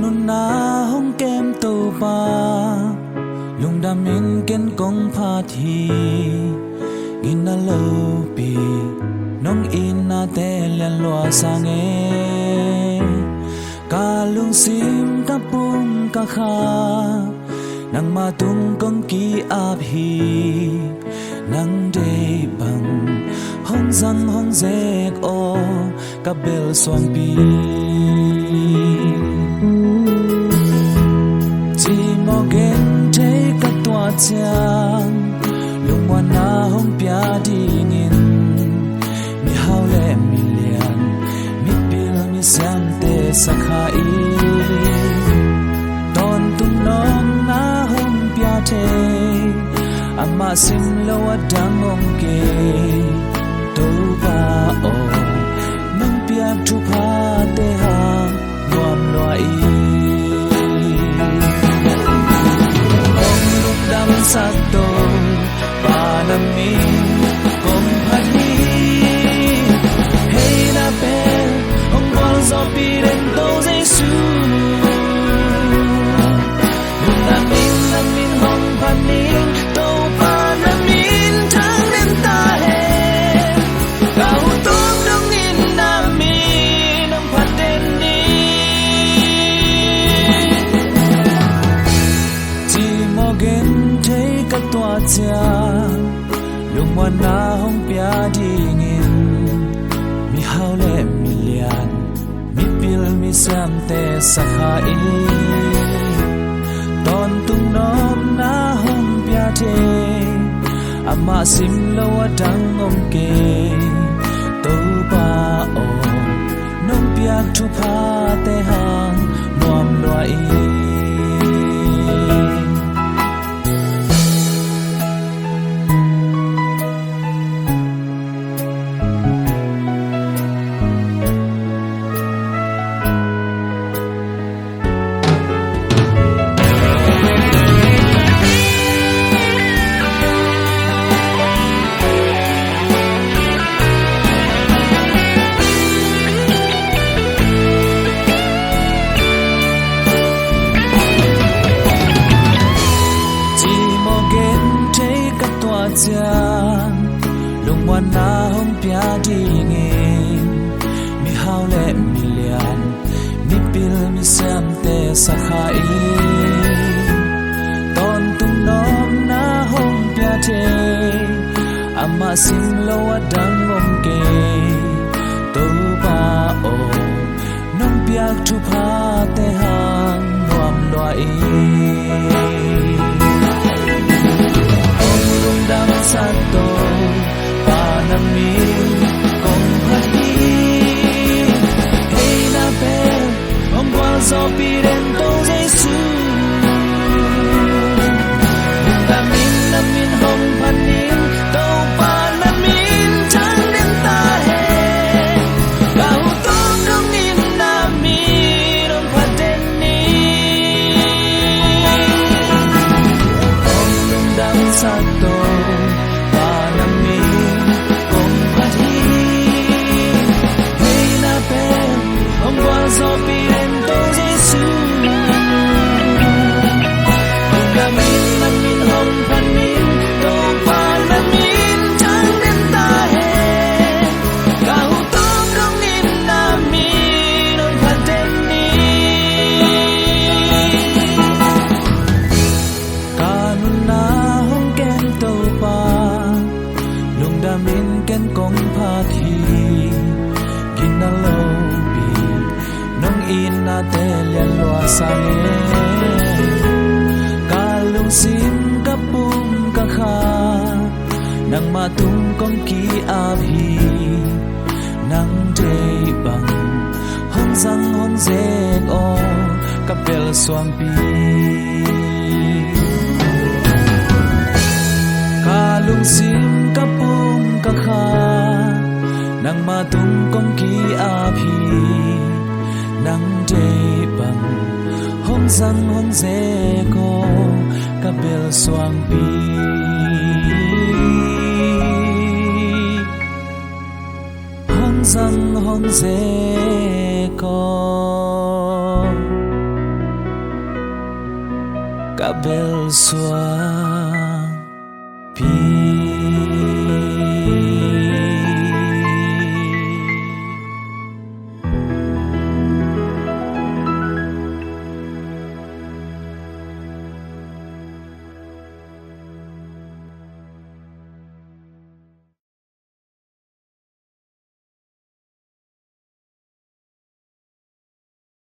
nun na hong kem to ba lung đam in ken kong pha thi in na lo pi nong in na te lian loa sang e ka lung sim ka pum ka kha nang ma tung kong ki ap hi nang de bang hong zang hong zek o ka bel swang pi chi mo gen te ka tua chang lung wa na hong pia ding in mi hao le mi lian mi pil mi sam te sakha i ton tum nom na hong pia te ama sim lo wa dang ong ke to ba o nang pia thu pha te ha nuam lo i ong luk dam sa to pa na mi kong pha ni hey na pe ong wal zo pi den to jesu na min hong pha ni to pa na min thang den ta he gao tung dong in na mi nang pha den ni chi mo gen te ka tua cha lung wa na hong pia ding in mi hao le mi lian mi pil mi sam te sakha i ton tung nom na hong pia te ama sim lo wa dang om ke to ba o nong pia thu pha te hang nuam lo i lung wa na hong pia ding in mi hao le mi lian mi pil mi sam te sakha i ton tung nom na hong pia te ama sim lo wa dang om ke to ba o nong pia thu pha te hang nuam lo i dam sa to pa na mi kong pha ni hey na pe ong wa zo pi den to jesu na min hong pha ni to pa na min chang den ta he gao tong dong in na mi dong pha den ni ong lung dam sa to so pi en to jesu na min hong phan min to pa na min chang den ta he gao tong dong in na mi dong pha den ni ka nun na hong ken to pa lung da min ken kong pha thi kin na lo in na te lian loa sang e ka lung sim ka pum ka kha nang ma tung kong ki a hi nang de bang hong zang hong zek o ka bel swang pi ka lung sim ka pum ka kha nang ma tung kong ki a hi nang de bang hong zang hong ze ko ka bel swang pi hong zang hong ze ko cả bel xóa pi